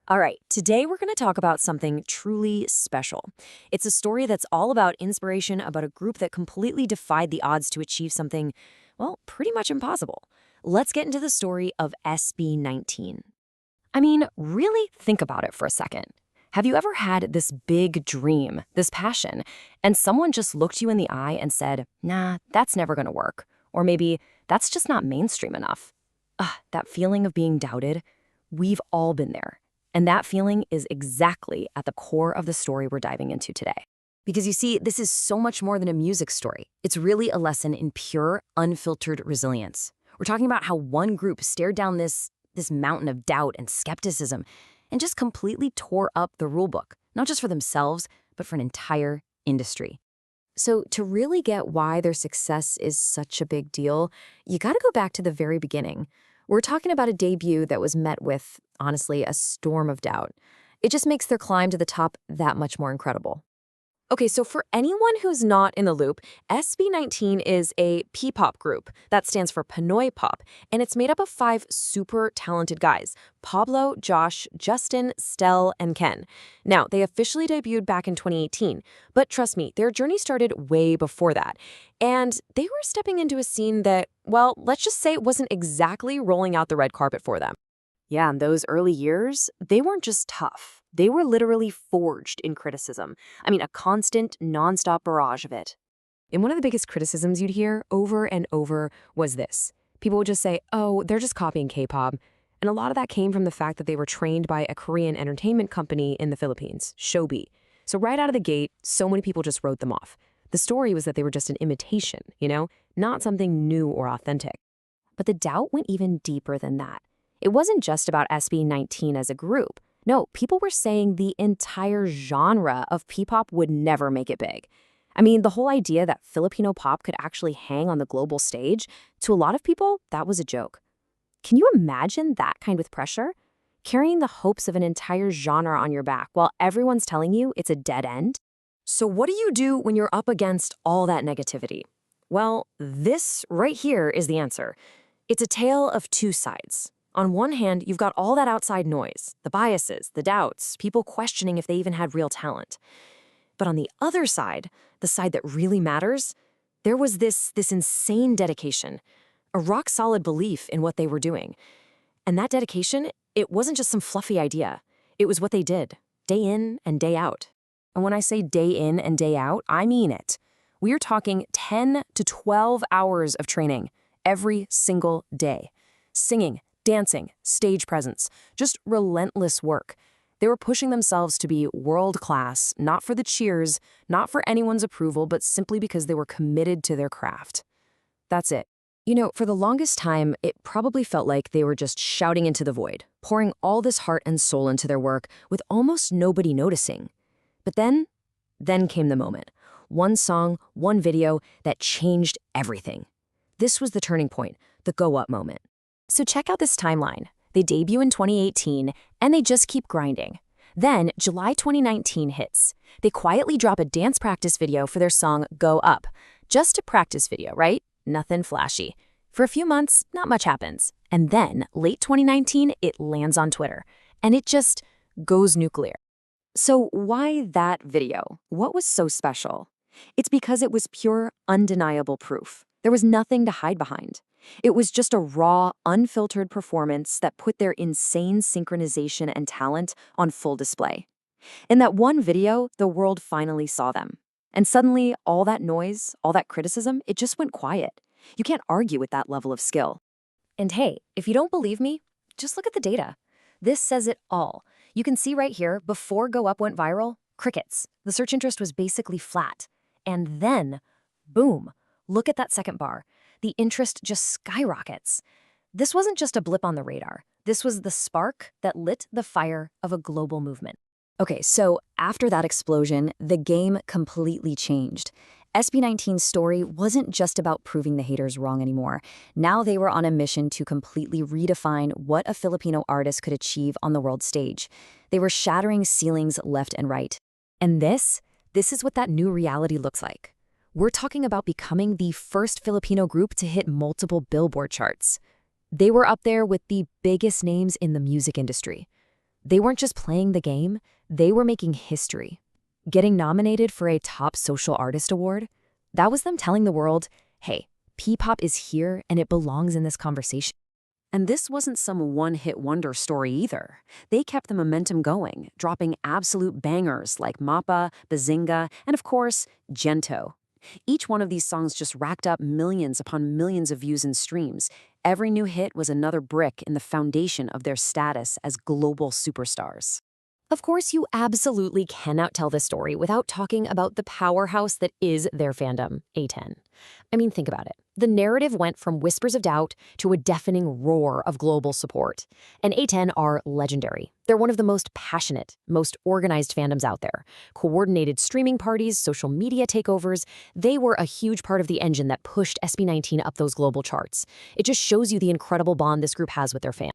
All right, today we're going to talk about something truly special. It's a story that's all about inspiration about a group that completely defied the odds to achieve something, well, pretty much impossible. Let's get into the story of SB19. I mean, really think about it for a second. Have you ever had this big dream, this passion, and someone just looked you in the eye and said, nah, that's never going to work? Or maybe, that's just not mainstream enough. That feeling of being doubted, we've all been there. And that feeling is exactly at the core of the story we're diving into today. Because you see, this is so much more than a music story. It's really a lesson in pure, unfiltered resilience. We're talking about how one group stared down this mountain of doubt and skepticism and just completely tore up the rulebook, not just for themselves, but for an entire industry. So to really get why their success is such a big deal, you gotta go back to the very beginning. We're talking about a debut that was met with, honestly, a storm of doubt. It just makes their climb to the top that much more incredible. Okay, so for anyone who's not in the loop, SB19 is a P-pop group. That stands for Pinoy Pop, and it's made up of 5 super talented guys: Pablo, Josh, Justin, Stell, and Ken. Now, they officially debuted back in 2018, but trust me, their journey started way before that. And they were stepping into a scene that, well, let's just say it wasn't exactly rolling out the red carpet for them. Yeah, in those early years, they weren't just tough. They were literally forged in criticism. I mean, a constant, nonstop barrage of it. And one of the biggest criticisms you'd hear over and over was this. People would just say, oh, they're just copying K-pop. And a lot of that came from the fact that they were trained by a Korean entertainment company in the Philippines, Showbie. So right out of the gate, so many people just wrote them off. The story was that they were just an imitation, not something new or authentic. But the doubt went even deeper than that. It wasn't just about SB19 as a group. No, people were saying the entire genre of P-pop would never make it big. I mean, the whole idea that Filipino pop could actually hang on the global stage, to a lot of people, that was a joke. Can you imagine that kind of pressure? Carrying the hopes of an entire genre on your back while everyone's telling you it's a dead end? So what do you do when you're up against all that negativity? Well, this right here is the answer. It's a tale of two sides. On one hand, you've got all that outside noise, the biases, the doubts, people questioning if they even had real talent. But on the other side, the side that really matters, there was this insane dedication, a rock-solid belief in what they were doing. And that dedication, it wasn't just some fluffy idea. It was what they did, day in and day out. And when I say day in and day out, I mean it. We are talking 10 to 12 hours of training every single day. Singing, dancing, stage presence, just relentless work. They were pushing themselves to be world-class, not for the cheers, not for anyone's approval, but simply because they were committed to their craft. That's it. For the longest time, it probably felt like they were just shouting into the void, pouring all this heart and soul into their work with almost nobody noticing. But then came the moment. One song, one video that changed everything. This was the turning point, the go-up moment. So check out this timeline. They debut in 2018, and they just keep grinding. Then, July 2019 hits. They quietly drop a dance practice video for their song Go Up. Just a practice video, right? Nothing flashy. For a few months, not much happens. And then, late 2019, it lands on Twitter. And it just goes nuclear. So why that video? What was so special? It's because it was pure, undeniable proof. There was nothing to hide behind. It was just a raw, unfiltered performance that put their insane synchronization and talent on full display. In that one video, the world finally saw them. And suddenly, all that noise, all that criticism, it just went quiet. You can't argue with that level of skill. And hey, if you don't believe me, just look at the data. This says it all. You can see right here, before Go Up went viral, crickets. The search interest was basically flat. And then, boom, look at that second bar. The interest just skyrockets. This wasn't just a blip on the radar. This was the spark that lit the fire of a global movement. Okay, so after that explosion, the game completely changed. SB19's story wasn't just about proving the haters wrong anymore. Now they were on a mission to completely redefine what a Filipino artist could achieve on the world stage. They were shattering ceilings left and right. And this is what that new reality looks like. We're talking about becoming the first Filipino group to hit multiple Billboard charts. They were up there with the biggest names in the music industry. They weren't just playing the game, they were making history. Getting nominated for a top social artist award, that was them telling the world, hey, P-pop is here and it belongs in this conversation. And this wasn't some one-hit wonder story either. They kept the momentum going, dropping absolute bangers like Mappa, Bazinga, and of course, Gento. Each one of these songs just racked up millions upon millions of views and streams. Every new hit was another brick in the foundation of their status as global superstars. Of course, you absolutely cannot tell this story without talking about the powerhouse that is their fandom, A10. I mean, think about it. The narrative went from whispers of doubt to a deafening roar of global support. And A10 are legendary. They're one of the most passionate, most organized fandoms out there. Coordinated streaming parties, social media takeovers, they were a huge part of the engine that pushed SB19 up those global charts. It just shows you the incredible bond this group has with their fans.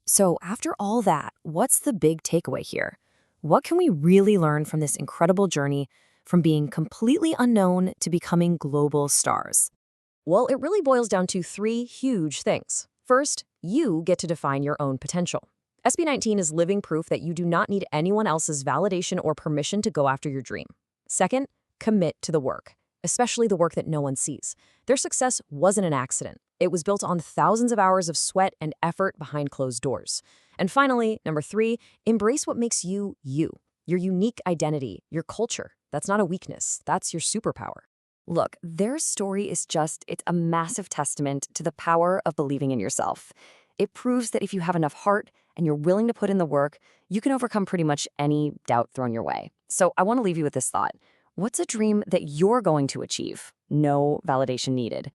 So after all that, what's the big takeaway here? What can we really learn from this incredible journey from being completely unknown to becoming global stars? Well, it really boils down to three huge things. First, you get to define your own potential. SB19 is living proof that you do not need anyone else's validation or permission to go after your dream. Second, commit to the work, especially the work that no one sees. Their success wasn't an accident. It was built on thousands of hours of sweat and effort behind closed doors. And finally, number three, embrace what makes you, you. Your unique identity, your culture. That's not a weakness. That's your superpower. Look, their story is it's a massive testament to the power of believing in yourself. It proves that if you have enough heart and you're willing to put in the work, you can overcome pretty much any doubt thrown your way. So I want to leave you with this thought. What's a dream that you're going to achieve? No validation needed.